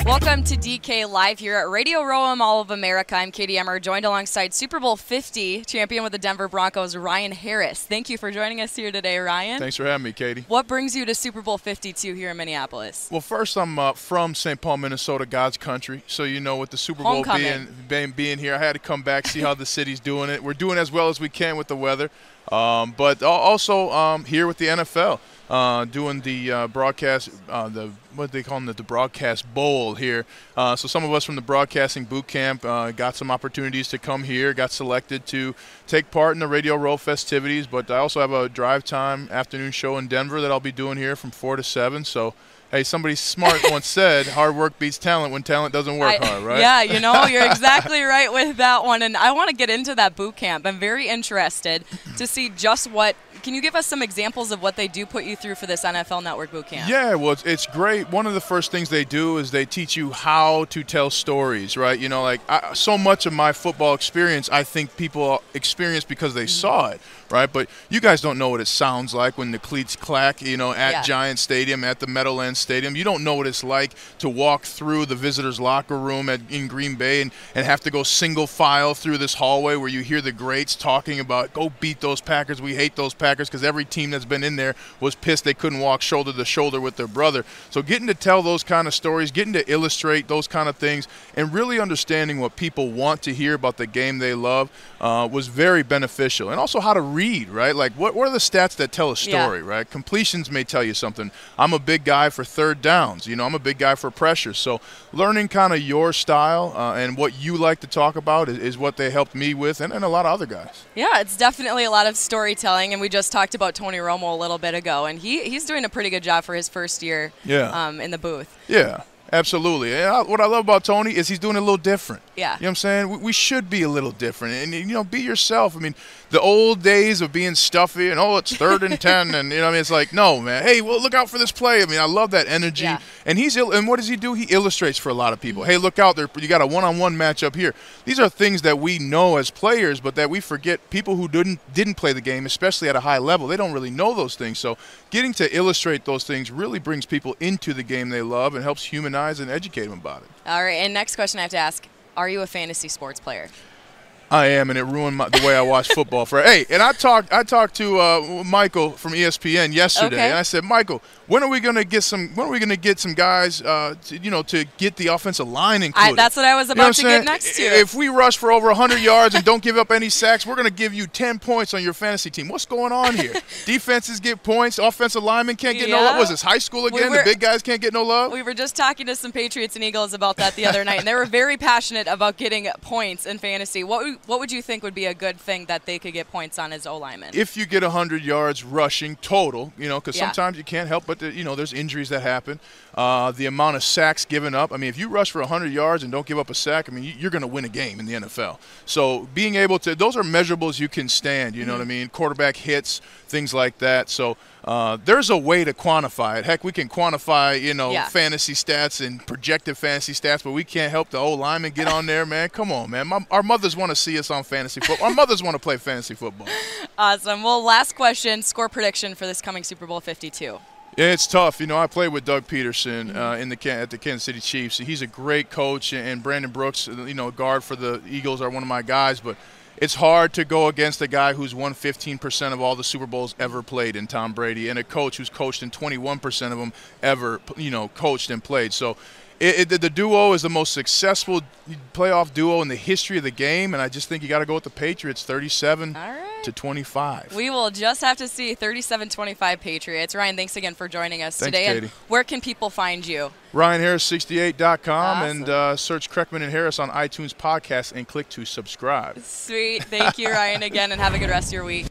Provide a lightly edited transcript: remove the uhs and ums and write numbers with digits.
Welcome to DK Live here at Radio Row Mall of America. I'm Katie Emmer, joined alongside Super Bowl 50 champion with the Denver Broncos, Ryan Harris. Thank you for joining us here today, Ryan. Thanks for having me, Katie. What brings you to Super Bowl 52 here in Minneapolis? Well, first, I'm from St. Paul, Minnesota, God's country. So, you know, with the Super Bowl being here, I had to come back, see how the city's doing it. We're doing as well as we can with the weather. But also here with the NFL, doing the broadcast, what they call them, the broadcast bowl here. So some of us from the broadcasting boot camp got some opportunities to come here, got selected to take part in the Radio Row festivities. But I also have a drive time afternoon show in Denver that I'll be doing here from 4 to 7. So, hey, somebody smart once said, hard work beats talent when talent doesn't work hard, right? Yeah, you know, you're exactly right with that one. And I want to get into that boot camp. I'm very interested to see just what – can you give us some examples of what they do put you through for this NFL Network boot camp? Yeah, well, it's great. One of the first things they do is they teach you how to tell stories, right? You know, like so much of my football experience I think people experience because they saw it, right? But you guys don't know what it sounds like when the cleats clack, you know, at Giant Stadium, at the Meadowlands Stadium. You don't know what it's like to walk through the visitors' locker room in Green Bay and have to go single file through this hallway where you hear the greats talking about, go beat those Packers, we hate those Packers, because every team that's been in there was pissed they couldn't walk shoulder to shoulder with their brother. So getting to tell those kind of stories, getting to illustrate those kind of things, and really understanding what people want to hear about the game they love was very beneficial. And also how to read, right? Like what are the stats that tell a story, right? Completions may tell you something. I'm a big guy for third downs. You know, I'm a big guy for pressure. So learning kind of your style and what you like to talk about is what they helped me with, and a lot of other guys. Yeah, it's definitely a lot of storytelling, and we just talked about Tony Romo a little bit ago, and he's doing a pretty good job for his first year in the booth. Yeah. Absolutely. And what I love about Tony is he's doing it a little different. Yeah. You know what I'm saying? We should be a little different. And, you know, be yourself. I mean, the old days of being stuffy and, it's 3rd and 10. And, you know what I mean? It's like, no, man. Hey, well, look out for this play. I mean, I love that energy. Yeah. And and what does he do? He illustrates for a lot of people. Hey, look out there. You got a one-on-one matchup here. These are things that we know as players, but that we forget. People who didn't play the game, especially at a high level, they don't really know those things. So getting to illustrate those things really brings people into the game they love and helps humanize and educate them about it. All right, and next question I have to ask, are you a fantasy sports player? I am, and it ruined the way I watch football. Hey, and I talked to Michael from ESPN yesterday, and I said, Michael, when are we going to get some guys, to get the offensive line included? That's what I was about to get next to. If we rush for over 100 yards and don't give up any sacks, we're going to give you 10 points on your fantasy team. What's going on here? Defenses get points. Offensive linemen can't get no love. Was this high school again? The big guys can't get no love? We were just talking to some Patriots and Eagles about that the other night, and they were very passionate about getting points in fantasy. What would you think would be a good thing that they could get points on as O-linemen? If you get 100 yards rushing total, because sometimes you can't help but, there's injuries that happen. The amount of sacks given up. I mean, if you rush for 100 yards and don't give up a sack, I mean, you're going to win a game in the NFL. So being able to – those are measurables you can stand, you know what I mean? Quarterback hits, things like that. So there's a way to quantify it. Heck, we can quantify, fantasy stats and projected fantasy stats, but we can't help the old linemen get on there, man. Come on, man. Our mothers want to see us on fantasy football. Our mothers want to play fantasy football. Awesome. Well, last question, score prediction for this coming Super Bowl 52. Yeah, it's tough. I played with Doug Peterson at the Kansas City Chiefs. He's a great coach, and Brandon Brooks, guard for the Eagles, are one of my guys, but it's hard to go against a guy who's won 15% of all the Super Bowls ever played in Tom Brady, and a coach who's coached in 21% of them ever, coached and played. So the duo is the most successful playoff duo in the history of the game, and I just think you got to go with the Patriots, 37-25. We will just have to see 37-25 Patriots. Ryan, thanks again for joining us today. Katie. And where can people find you? RyanHarris68.com and search Kreckman and Harris on iTunes podcast and click to subscribe. Sweet. Thank you, Ryan, again, and have a good rest of your week.